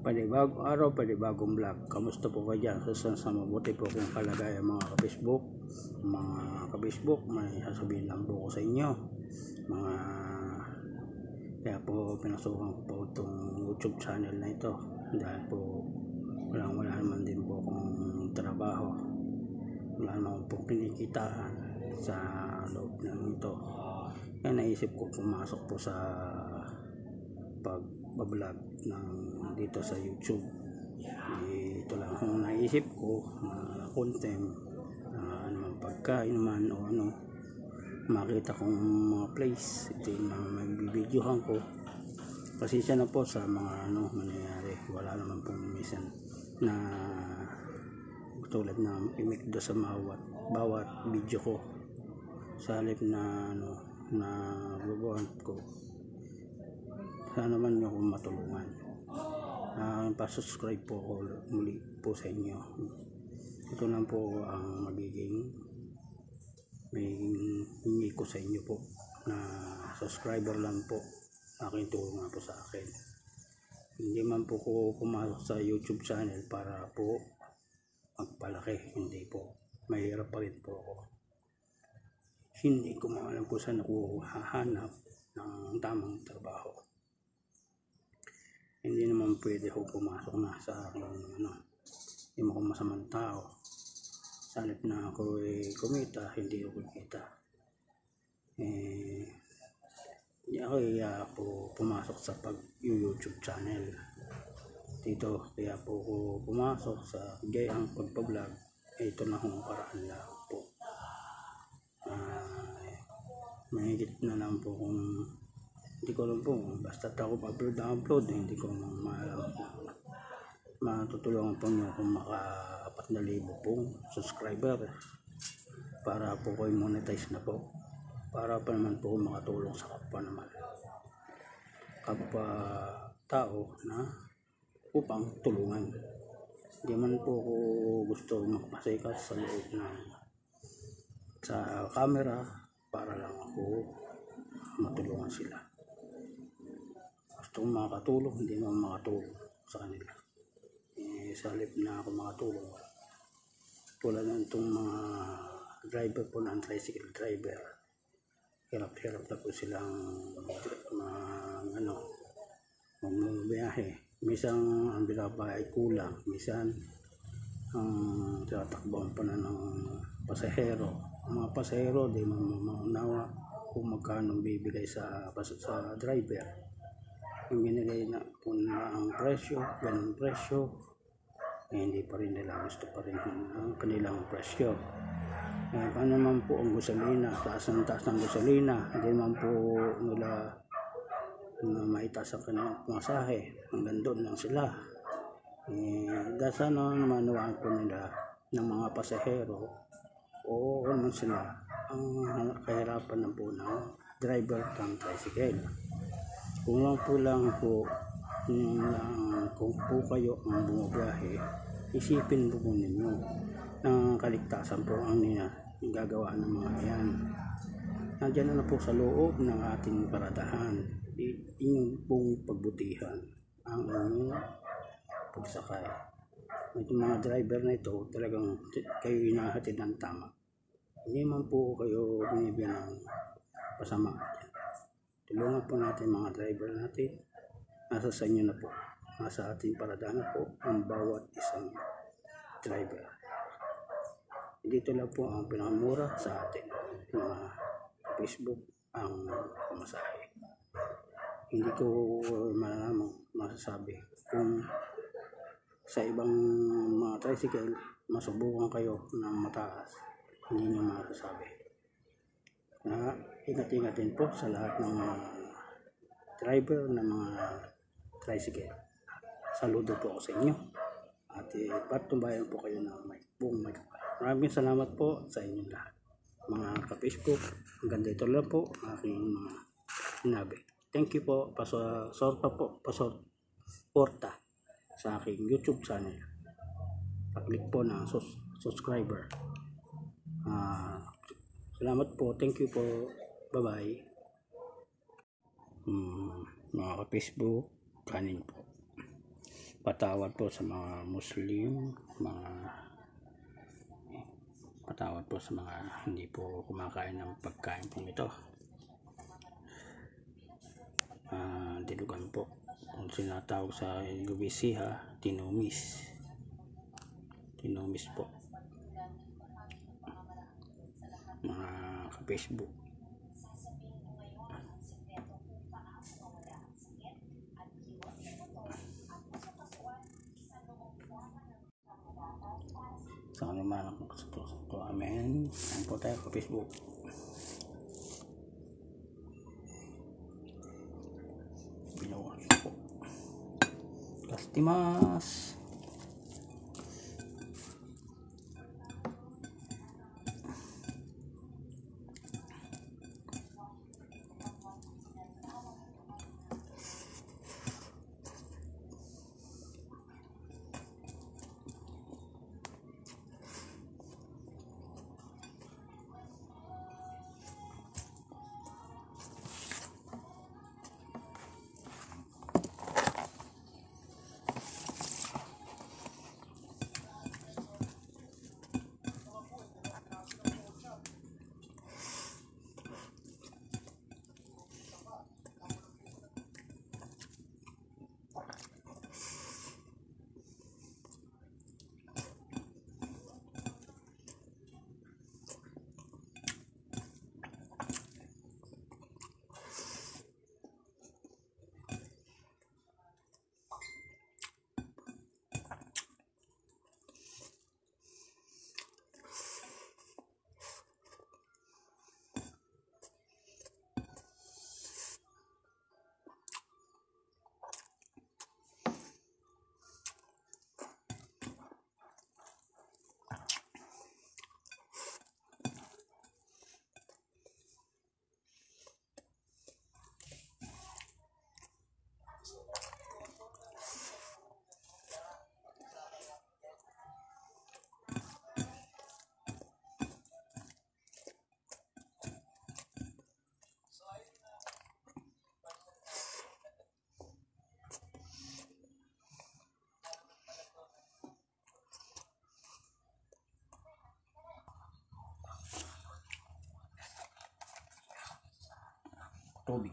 Panibagong araw, panibagong vlog. Kamusta po kayo dyan? Sa mabuti po kung kalagayan mga ka-Facebook. May sasabihin lang po ko sa inyo. Kaya po pinasukan ko po itong YouTube channel na ito. Dahil po wala naman din po akong trabaho. Wala naman po kinikitaan sa loob ng ito. Kaya naisip ko pumasok po sa pag-vlog dito sa YouTube. Ito lang ang naisip ko na content, anumang pagkain naman o ano, makita kong mga place, ito yung magbibidyohan ko. Pasensya na po sa mga mangyayari. Wala naman pong minsan na tulad na imikdo sa bawat video ko. Sa halip na na bubuhan ko, sana naman nyo akong matulungan. Pa-subscribe po ako muli po sa inyo. Ito lang po ang magiging hingi ko sa inyo po, na subscriber lang po. Aking tulong nga po sa akin. Hindi man po ko pumasok sa YouTube channel para po magpalaki. Hindi po. Mahirap pa rin po ako. Hindi ko maalam kung saan ako hahanap ng tamang trabaho. Hindi naman pwede ako pumasok na sa aking hindi mo ako masamang tao. Sa halip na ako kumita, hindi ako kita. Hindi ako pumasok sa YouTube channel dito. Kaya po ako pumasok sa gayang pagpa-vlog. Ito na akong paraan lang po. Mahigit na lang po kung hindi ko alam po, basta ako upload, hindi ko maalam po. Matutulungan po nyo kung maka-4,000 pong subscriber para po ko monetize na po, para pa naman po makatulong sa kapwa tao na upang tulungan. Hindi man po ako gusto magpasikat sa loob sa camera para lang ako matulungan sila. Gusto kong makatulong, hindi naman makatulong sa kanila. Sa halip na ako makatulong, tulad ng itong mga driver po ng tricycle driver, hirap na po silang biyahe. Minsan ang binabayad kulang, minsan tinatakbuhan pa na ng pasahero. Ang mga pasahero di maunawa kung magkano bibigay sa driver. Yung binigay na po nila ang presyo, ganun presyo, hindi pa rin nila gusto pa rin ang kanilang presyo. Paano naman po ang gasolina, taas ng gasolina, hindi naman po nila na maitaas ang kanilang pumasahe, hanggang doon lang sila. Dahil sana naman nawaan po nila ng mga pasahero o naman sila ang kahirapan na po ng driver ng tricycle. Kung po kayo ang bumabiyahe, isipin po ninyo na kaligtasan po ang gagawa ng mga yan. Nandiyan na po sa loob ng ating paradahan. Inyong pong pagbutihan ang inyong pagsakay. Itong mga driver na ito, talagang kayo hinahatid ng tama. Hindi man po kayo binibigyan ng pasama. Tulungan po natin mga driver natin. Nasa sa inyo na po. Nasa ating paradahan na po ang bawat isang driver. Dito lang po ang pinakamura sa atin. Mga Facebook ang pamasahe. Hindi ko masasabi kung sa ibang mga tricycle masubukan kayo ng mataas. Hindi nyo masasabi. Ingat-ingat din po sa lahat ng mga driver ng mga tricycle. Saludo po ako sa inyo. At patumbayan po kayo na buong may kapal. Maraming salamat po sa inyong lahat. Mga ka-Facebook, ang ganda ito lang po aking mga sinabi. Thank you po. Pasorta sa aking YouTube channel. Pag-click po ng subscriber. Salamat po. Thank you po. Bye-bye. Mga ka-Facebook, kanin po. Patawad po sa mga Muslim, patawad po sa mga hindi po kumakain ng pagkain pong ito. Dilugan po kung sinatawag sa Lubisiha, tinumis po mga ka-Facebook. Sa kanila naman ko amen. Ayan po tayo ka-Facebook. Binawas po. Kastimas. Tubig.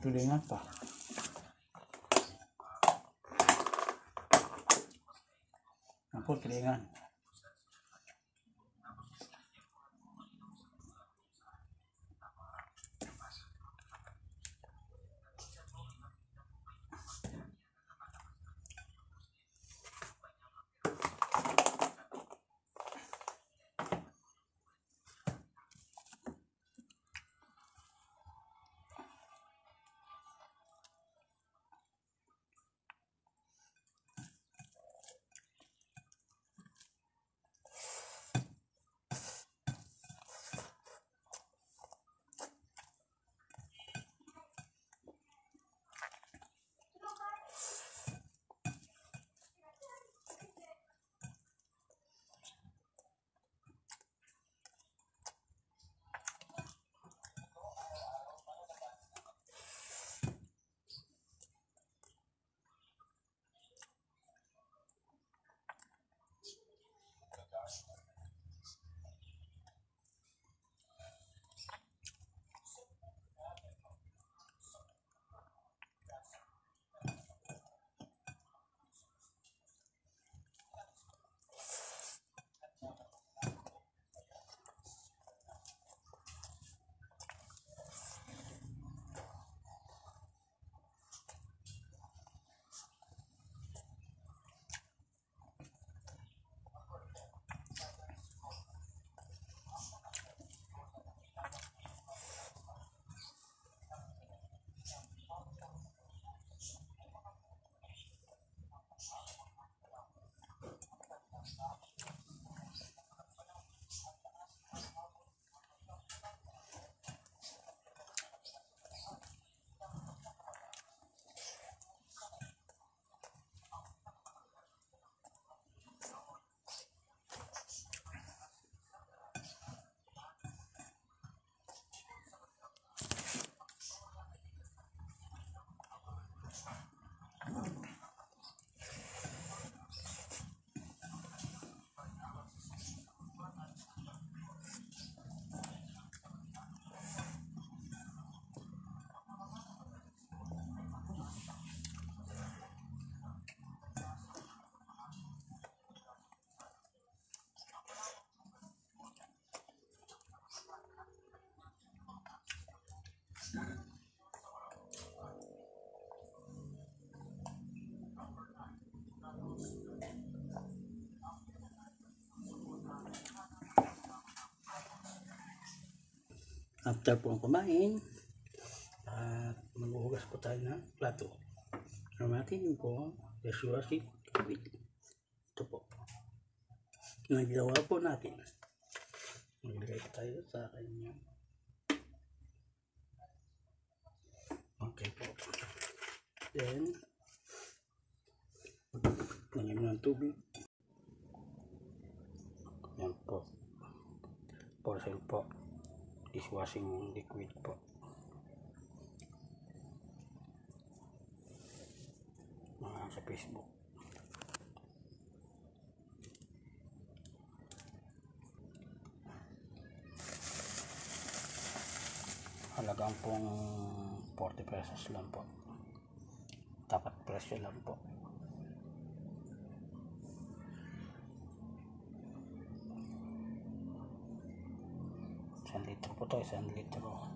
Tulingan pa. Ako tulingan. After po kumain, at maghuhugas po tayo ng plato. Natin po, dishwashing liquid. Ito po. Nagdawa po natin. Maglagay tayo sa kanya. Okay po. Then, lagyan mo ng tubig. Yan po. Porcel po. Dishwashing liquid po. Mga sa Facebook. Halagang pong 40 pesos lang po. Tapat presyo lang po. 1 litro po to, 1 litro.